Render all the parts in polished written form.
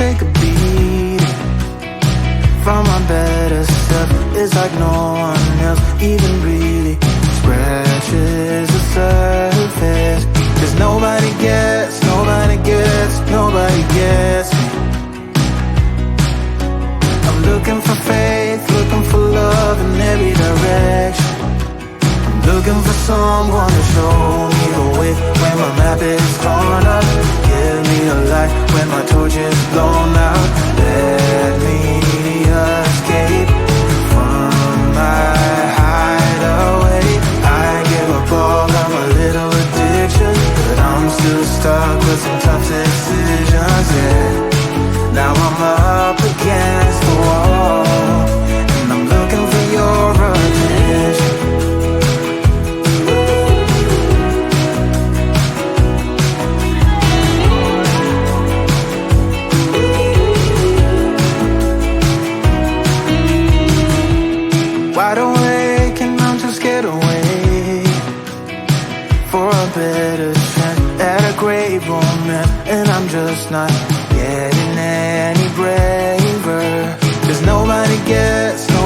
take a beat from my better self. It's like no one else even really scratches the surface. 'Cause nobody gets me. I'm looking for faith, looking for love in every direction. I'm looking for someone to show me the way when my map is torn up. Give me a light when my torch is blown out. Let me escape from my hideaway. I give up all of my little addictions, but I'm still stuck with some tough decisions, yeah. Now I'm up against the wall, and I'm looking for your attention. Wide awake and I'm too scared to wait for a better chance at a great romance, and I'm just not getting any braver. 'Cause nobody gets me.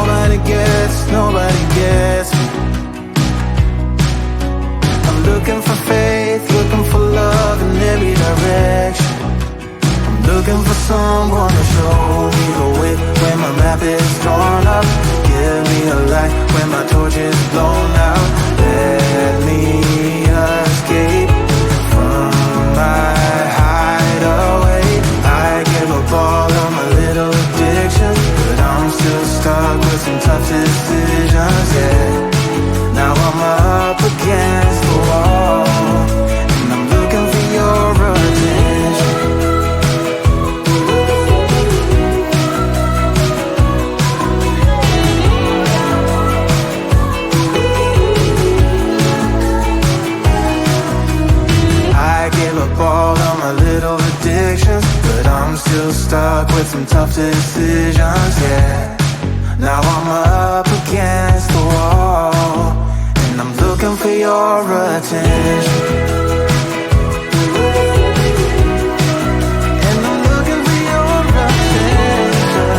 I'm looking for faith, looking for love in every direction. I'm looking for someone to show me the way when my map is torn up. Give me a light when my torch is blown out. Let me escape from my hideaway. I give up all of my little addictions, but I'm still stuck with some tough decisions, yeah. Now I'm up against the wall, and I'm looking for your attention. I give up all of my little addictions, but I'm still stuck with some tough decisions, yeah. Now I'm up against the wall, and I'm looking for your attention. And I'm looking for your attention.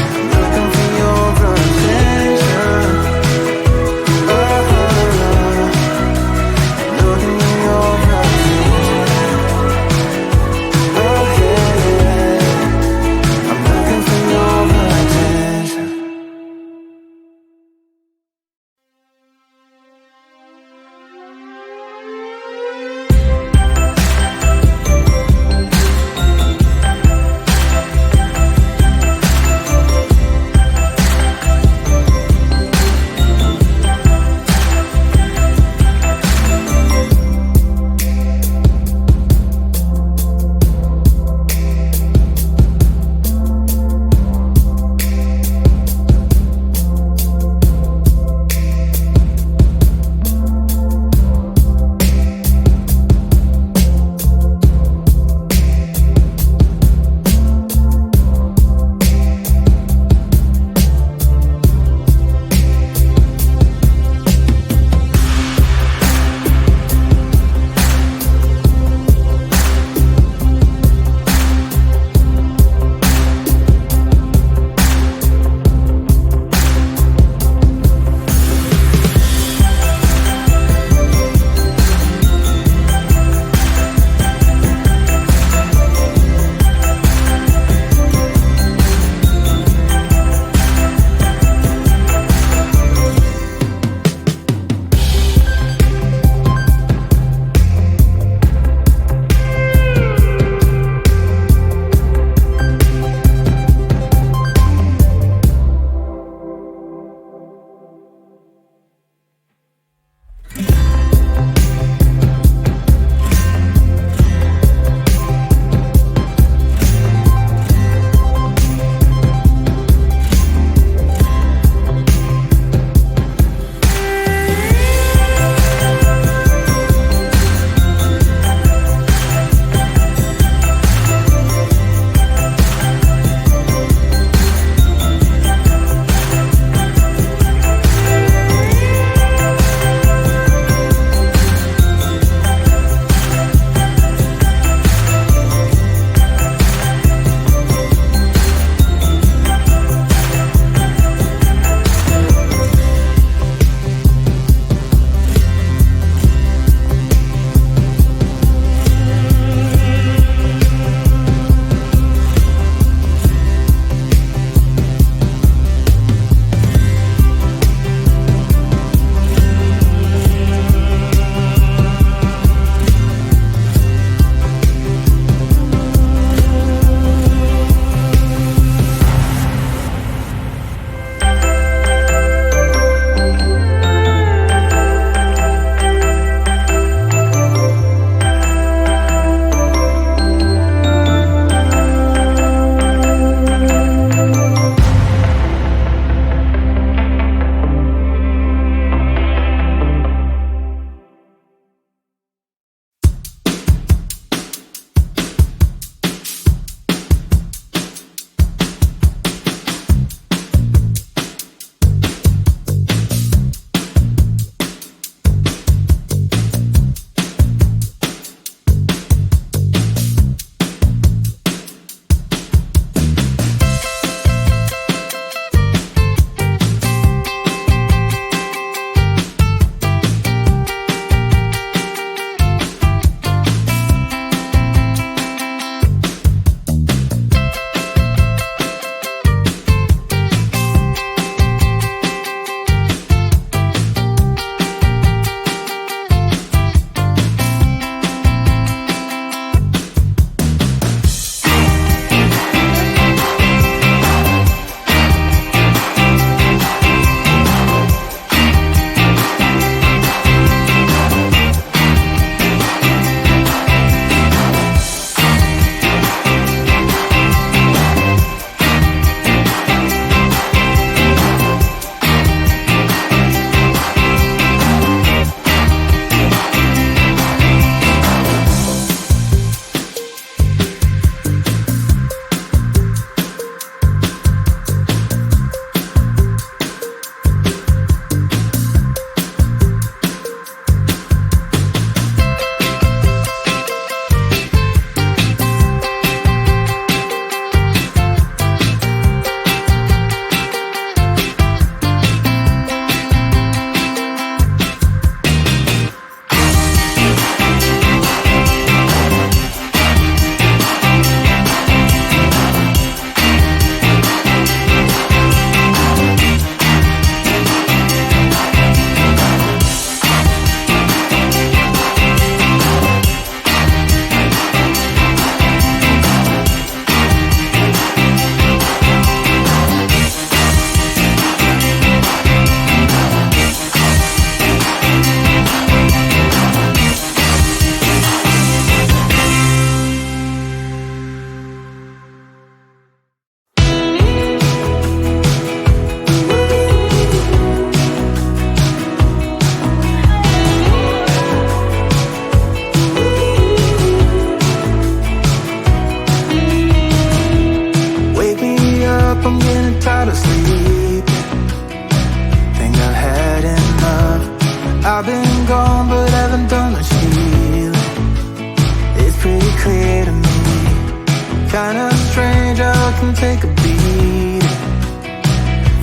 I'm looking for your attention. Looking for your attention. Oh yeah, I'm looking for your attention.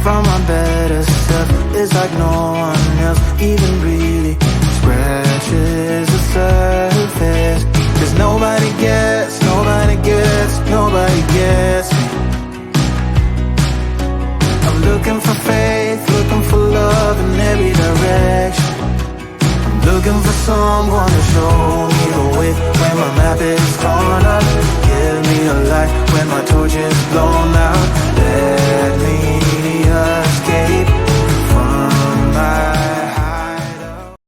from my better self. It's like no one else even really scratches the surface. 'Cause nobody gets me. I'm looking for faith, looking for love in every direction. I'm looking for someone to show me the way when my map is